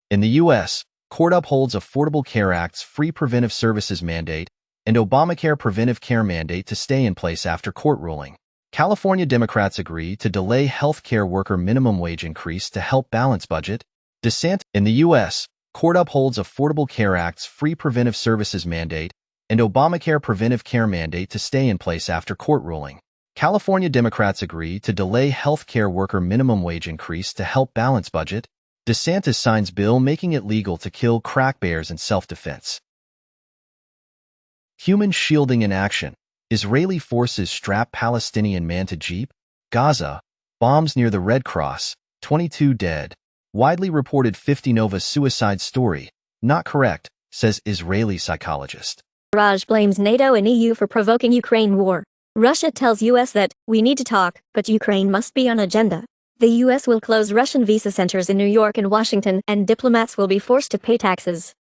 In the U.S., court upholds Affordable Care Act's free preventive services mandate and Obamacare preventive care mandate to stay in place after court ruling. California Democrats agree to delay health care worker minimum wage increase to help balance budget. DeSantis. In the U.S., court upholds Affordable Care Act's free preventive services mandate and Obamacare preventive care mandate to stay in place after court ruling. California Democrats agree to delay health care worker minimum wage increase to help balance budget. DeSantis signs bill making it legal to kill crack bears in self-defense. Human shielding in action. Israeli forces strap Palestinian man to jeep. Gaza. Bombs near the Red Cross. 22 dead. Widely reported 50 Nova suicide story. Not correct, says Israeli psychologist. Raj blames NATO and EU for provoking Ukraine war. Russia tells US that, we need to talk, but Ukraine must be on agenda. The US will close Russian visa centers in New York and Washington, and diplomats will be forced to pay taxes.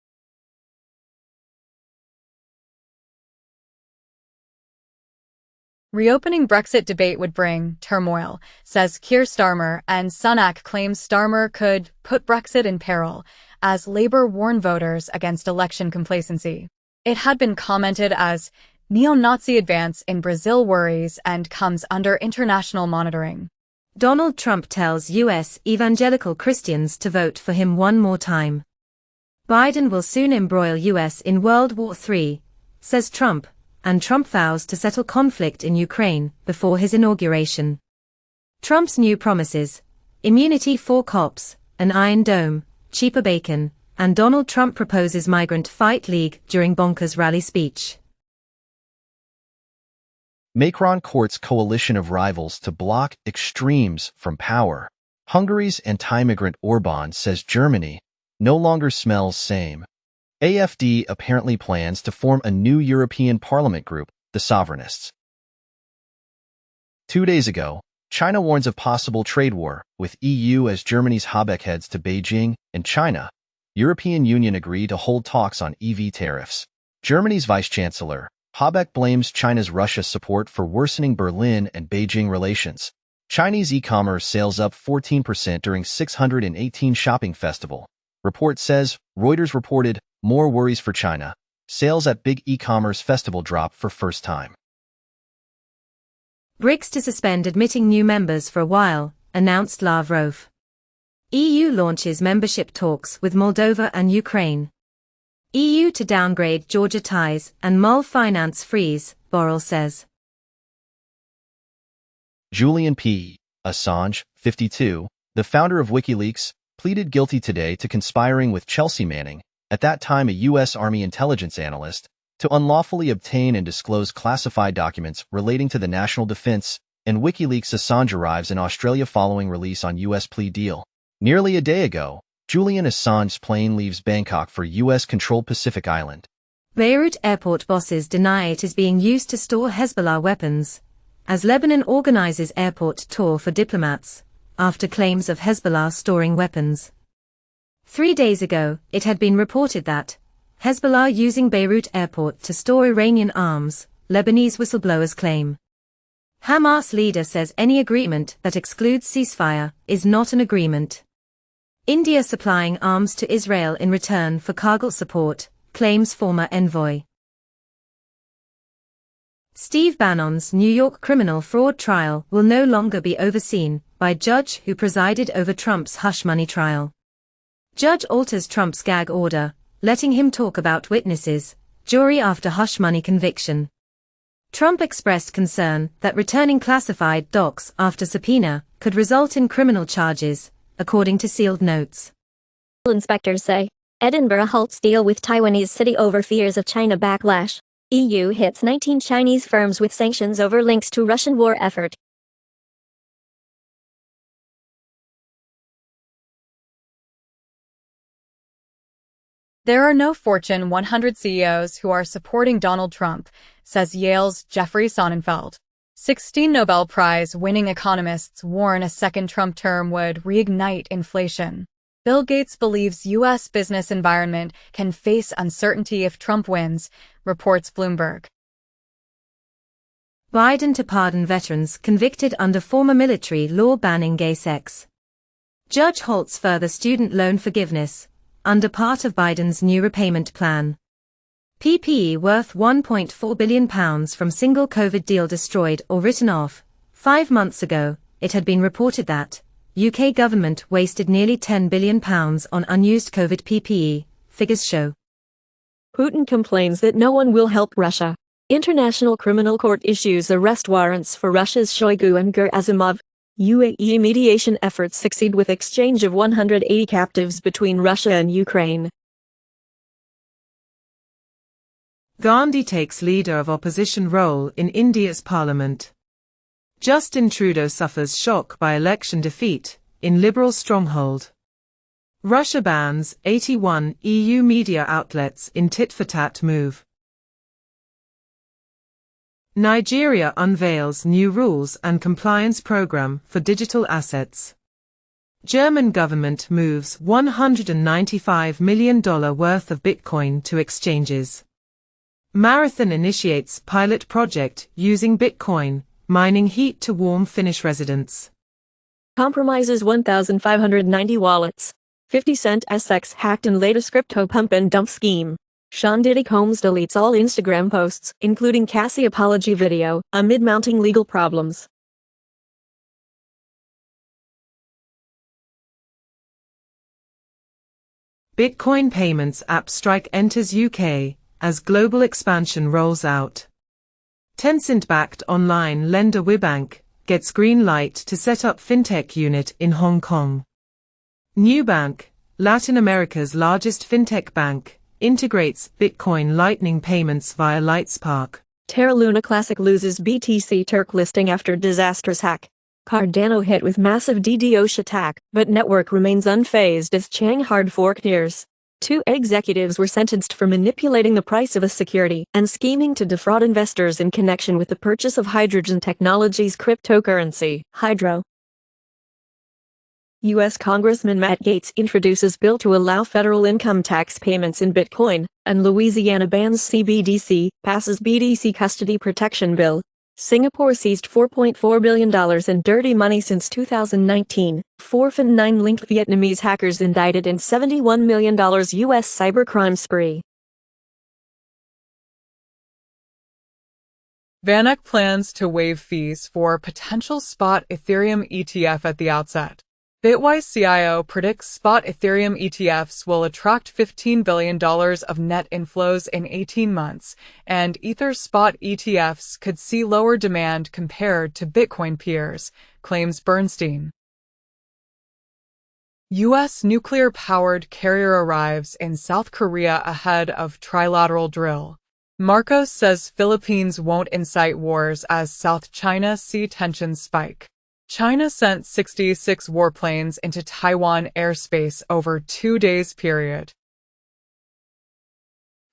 Reopening Brexit debate would bring turmoil, says Keir Starmer, and Sunak claims Starmer could put Brexit in peril, as Labour warn voters against election complacency. It had been commented as neo-Nazi advance in Brazil worries and comes under international monitoring. Donald Trump tells U.S. evangelical Christians to vote for him one more time. Biden will soon embroil U.S. in World War III, says Trump, and Trump vows to settle conflict in Ukraine before his inauguration. Trump's new promises: immunity for cops, an Iron Dome, cheaper bacon, and Donald Trump proposes migrant fight league during Bonkers rally speech. Macron courts coalition of rivals to block extremes from power. Hungary's anti-migrant Orban says Germany no longer smells same. AfD apparently plans to form a new European Parliament group, the Sovereignists. 2 days ago, China warns of possible trade war, with EU as Germany's Habeck heads to Beijing and China. European Union agree to hold talks on EV tariffs. Germany's Vice-Chancellor, Habeck blames China's Russia support for worsening Berlin and Beijing relations. Chinese e-commerce sales up 14% during 618 shopping festival. Report says, Reuters reported, more worries for China. Sales at big e-commerce festival drop for first time. BRICS to suspend admitting new members for a while, announced Lavrov. EU launches membership talks with Moldova and Ukraine. EU to downgrade Georgia ties and Mull finance freeze, Borrell says. Julian P. Assange, 52, the founder of WikiLeaks, pleaded guilty today to conspiring with Chelsea Manning, at that time a U.S. Army intelligence analyst, to unlawfully obtain and disclose classified documents relating to the national defense, and WikiLeaks. Assange arrives in Australia following release on U.S. plea deal. Nearly a day ago, Julian Assange's plane leaves Bangkok for U.S.-controlled Pacific Island. Beirut airport bosses deny it is being used to store Hezbollah weapons, as Lebanon organizes airport tour for diplomats, after claims of Hezbollah storing weapons. 3 days ago, it had been reported that Hezbollah using Beirut airport to store Iranian arms, Lebanese whistleblowers claim. Hamas leader says any agreement that excludes ceasefire is not an agreement. India supplying arms to Israel in return for Kargil support, claims former envoy. Steve Bannon's New York criminal fraud trial will no longer be overseen by judge who presided over Trump's hush money trial. Judge alters Trump's gag order, letting him talk about witnesses, jury after hush money conviction. Trump expressed concern that returning classified docs after subpoena could result in criminal charges, according to sealed notes. Inspectors say Edinburgh halts deal with Taiwanese city over fears of China backlash. EU hits 19 Chinese firms with sanctions over links to Russian war effort. There are no Fortune 100 CEOs who are supporting Donald Trump, says Yale's Jeffrey Sonnenfeld. 16 Nobel Prize-winning economists warn a second Trump term would reignite inflation. Bill Gates believes U.S. business environment can face uncertainty if Trump wins, reports Bloomberg. Biden to pardon veterans convicted under former military law banning gay sex. Judge halts further student loan forgiveness, under part of Biden's new repayment plan. PPE worth £1.4 billion from single COVID deal destroyed or written off. 5 months ago, it had been reported that UK government wasted nearly £10 billion on unused COVID PPE, figures show. Putin complains that no one will help Russia. International Criminal Court issues arrest warrants for Russia's Shoigu and Gerasimov. UAE mediation efforts succeed with exchange of 180 captives between Russia and Ukraine. Gandhi takes leader of opposition role in India's parliament. Justin Trudeau suffers shock by election defeat in Liberal stronghold. Russia bans 81 EU media outlets in tit-for-tat move. Nigeria unveils new rules and compliance program for digital assets. German government moves $195 million worth of Bitcoin to exchanges. Marathon initiates pilot project using Bitcoin, mining heat to warm Finnish residents. Compromises 1,590 wallets. 50 Cent SX hacked in latest crypto pump and dump scheme. Sean Diddy Combs deletes all Instagram posts, including Cassie apology video, amid mounting legal problems. Bitcoin payments app Strike enters UK as global expansion rolls out. Tencent-backed online lender WeBank gets green light to set up fintech unit in Hong Kong. Nubank, Latin America's largest fintech bank, integrates Bitcoin Lightning payments via Lightspark. Terra Luna Classic loses BTC Turk listing after disastrous hack. Cardano hit with massive DDoS attack, but network remains unfazed as Chang hard fork nears. 2 executives were sentenced for manipulating the price of a security and scheming to defraud investors in connection with the purchase of Hydrogen Technologies cryptocurrency, Hydro. U.S. Congressman Matt Gaetz introduces bill to allow federal income tax payments in Bitcoin, and Louisiana bans CBDC, passes BDC custody protection bill. Singapore seized $4.4 billion in dirty money since 2019. 4 Fin9 linked Vietnamese hackers indicted in $71 million U.S. cybercrime spree. VanEck plans to waive fees for potential spot Ethereum ETF at the outset. Bitwise CIO predicts spot Ethereum ETFs will attract $15 billion of net inflows in 18 months, and Ether spot ETFs could see lower demand compared to Bitcoin peers, claims Bernstein. U.S. nuclear-powered carrier arrives in South Korea ahead of trilateral drill. Marcos says Philippines won't incite wars as South China Sea tensions spike. China sent 66 warplanes into Taiwan airspace over 2 days period.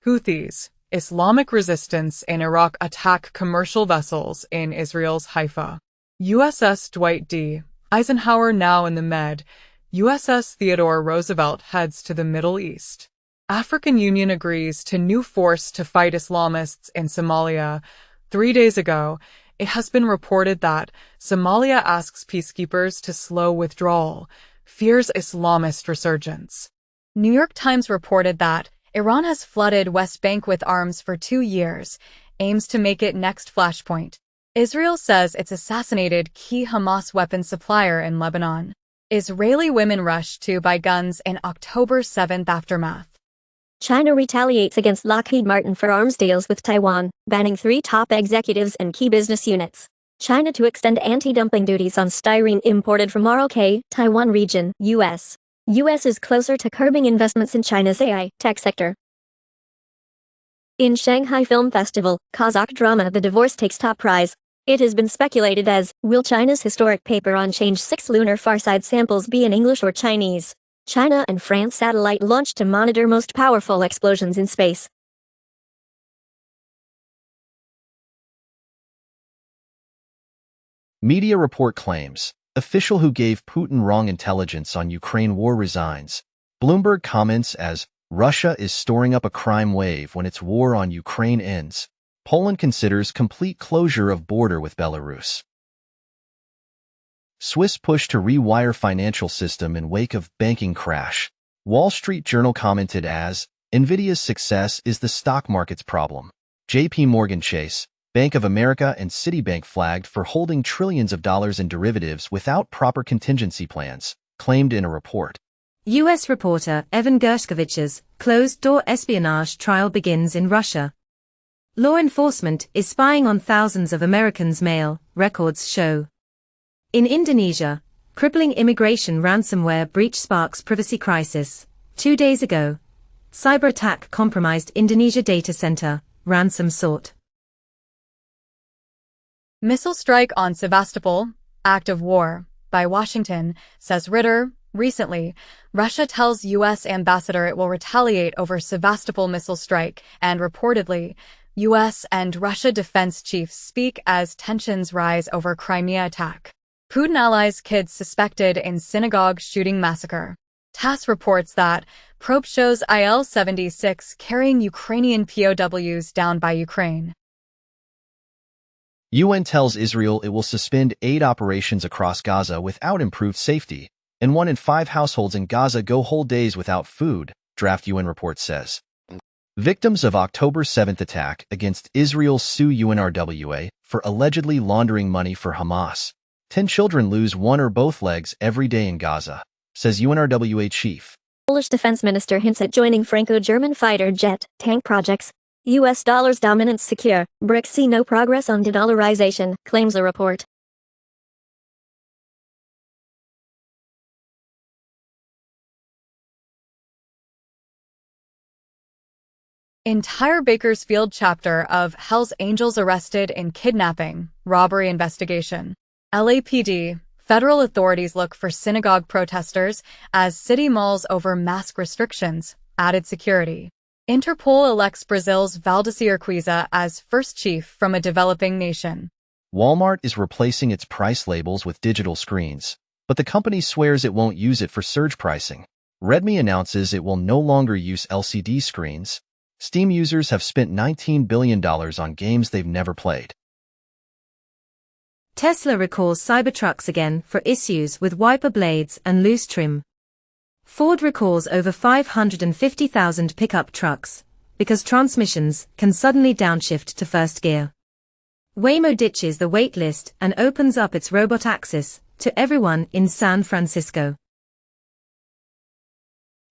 Houthis, Islamic resistance in Iraq attack commercial vessels in Israel's Haifa. USS Dwight D. Eisenhower now in the Med. USS Theodore Roosevelt heads to the Middle East. African Union agrees to new force to fight Islamists in Somalia. 3 days ago, it has been reported that Somalia asks peacekeepers to slow withdrawal, fears Islamist resurgence. New York Times reported that Iran has flooded West Bank with arms for 2 years, aims to make it next flashpoint. Israel says it's assassinated key Hamas weapons supplier in Lebanon. Israeli women rush to buy guns in October 7th aftermath. China retaliates against Lockheed Martin for arms deals with Taiwan, banning 3 top executives and key business units. China to extend anti-dumping duties on styrene imported from ROK, Taiwan region, U.S. U.S. is closer to curbing investments in China's AI tech sector. In Shanghai Film Festival, Kazakh drama The Divorce takes top prize. It has been speculated as, will China's historic paper on Change 6 lunar farside samples be in English or Chinese? China and France satellite launched to monitor most powerful explosions in space. Media report claims, official who gave Putin wrong intelligence on Ukraine war resigns. Bloomberg comments as, Russia is storing up a crime wave when its war on Ukraine ends. Poland considers complete closure of border with Belarus. Swiss push to rewire financial system in wake of banking crash. Wall Street Journal commented as, Nvidia's success is the stock market's problem. JP Morgan Chase, Bank of America and Citibank flagged for holding trillions of dollars in derivatives without proper contingency plans, claimed in a report. U.S. reporter Evan Gershkovich's closed-door espionage trial begins in Russia. Law enforcement is spying on thousands of Americans' mail, records show. In Indonesia, crippling immigration ransomware breach sparks privacy crisis. 2 days ago, cyber attack compromised Indonesia data center, ransom sought. Missile strike on Sevastopol, act of war, by Washington, says Ritter. Recently, Russia tells U.S. ambassador it will retaliate over Sevastopol missile strike, and reportedly, U.S. and Russia defense chiefs speak as tensions rise over Crimea attack. Putin allies kids suspected in synagogue shooting massacre. TASS reports that probe shows Il-76 carrying Ukrainian POWs down by Ukraine. UN tells Israel it will suspend aid operations across Gaza without improved safety, and 1 in 5 households in Gaza go whole days without food, draft UN report says. Victims of October 7th attack against Israel sue UNRWA for allegedly laundering money for Hamas. 10 children lose one or both legs every day in Gaza, says UNRWA chief. Polish defense minister hints at joining Franco-German fighter jet tank projects. U.S. dollars dominance secure. BRICS see no progress on de-dollarization, claims a report. Entire Bakersfield chapter of Hell's Angels arrested in kidnapping, robbery investigation. LAPD, federal authorities look for synagogue protesters as city mulls over mask restrictions, added security. Interpol elects Brazil's Valdecir Urquiza as first chief from a developing nation. Walmart is replacing its price labels with digital screens, but the company swears it won't use it for surge pricing. Redmi announces it will no longer use LCD screens. Steam users have spent $19 billion on games they've never played. Tesla recalls Cybertrucks again for issues with wiper blades and loose trim. Ford recalls over 550,000 pickup trucks because transmissions can suddenly downshift to first gear. Waymo ditches the waitlist and opens up its robot access to everyone in San Francisco.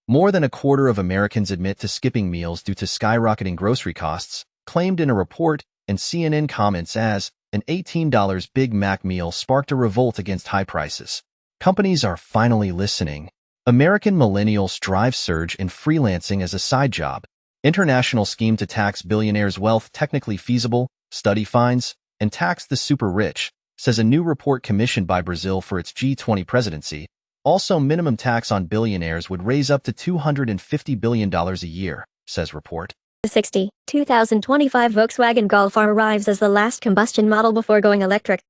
More than a quarter of Americans admit to skipping meals due to skyrocketing grocery costs, claimed in a report, and CNN comments as, an $18 Big Mac meal sparked a revolt against high prices. Companies are finally listening. American millennials drive surge in freelancing as a side job. International scheme to tax billionaires' wealth technically feasible, study finds, and tax the super rich, says a new report commissioned by Brazil for its G20 presidency. Also, minimum tax on billionaires would raise up to $250 billion a year, says report. The 2025 Volkswagen Golf R arrives as the last combustion model before going electric.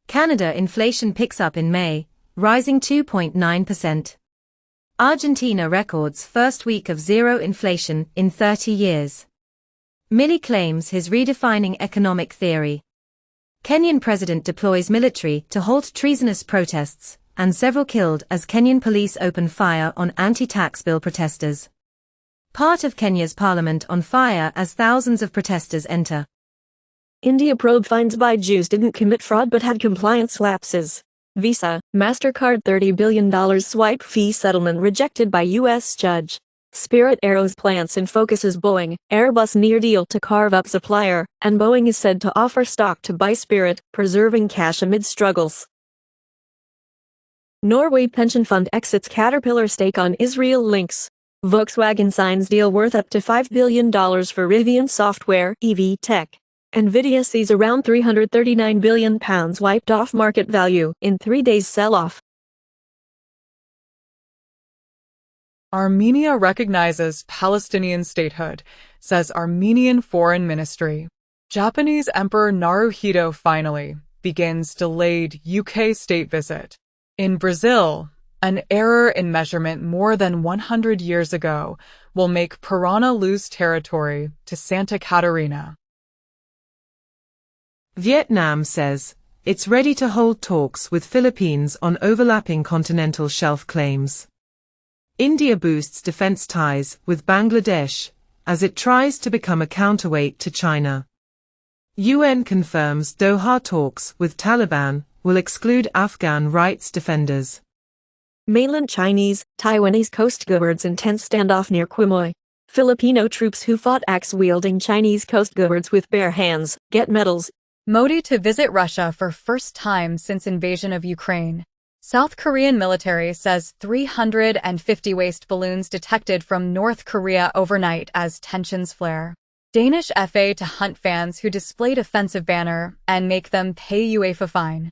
Canada inflation picks up in May, rising 2.9%. Argentina records first week of zero inflation in 30 years. Milley claims his redefining economic theory. Kenyan president deploys military to halt treasonous protests, and several killed as Kenyan police open fire on anti-tax bill protesters. Part of Kenya's parliament on fire as thousands of protesters enter. India probe finds Jews didn't commit fraud but had compliance lapses. Visa, MasterCard $30 billion swipe fee settlement rejected by U.S. judge. Spirit Aeros plants and focuses Boeing, Airbus near deal to carve up supplier, and Boeing is said to offer stock to buy Spirit, preserving cash amid struggles. Norway pension fund exits Caterpillar stake on Israel links. Volkswagen signs deal worth up to $5 billion for Rivian Software, EV tech. Nvidia sees around £339 billion wiped off market value in 3 days sell-off. Armenia recognizes Palestinian statehood, says Armenian Foreign Ministry. Japanese Emperor Naruhito finally begins delayed UK state visit. In Brazil, an error in measurement more than 100 years ago will make Parana lose territory to Santa Catarina. Vietnam says it's ready to hold talks with Philippines on overlapping continental shelf claims. India boosts defense ties with Bangladesh as it tries to become a counterweight to China. UN confirms Doha talks with Taliban will exclude Afghan rights defenders. Mainland Chinese, Taiwanese coastguards intense standoff near Quemoy. Filipino troops who fought axe-wielding Chinese coastguards with bare hands get medals. Modi to visit Russia for first time since invasion of Ukraine. South Korean military says 350 waste balloons detected from North Korea overnight as tensions flare. Danish FA to hunt fans who displayed offensive banner and make them pay UEFA fine.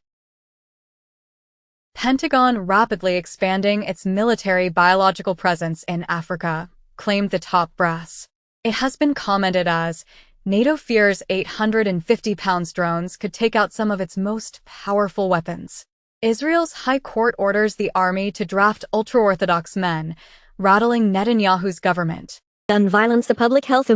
Pentagon rapidly expanding its military biological presence in Africa, claimed the top brass. It has been commented as, NATO fears 850-pound drones could take out some of its most powerful weapons. Israel's High Court orders the army to draft ultra-Orthodox men, rattling Netanyahu's government. Gun violence. The public health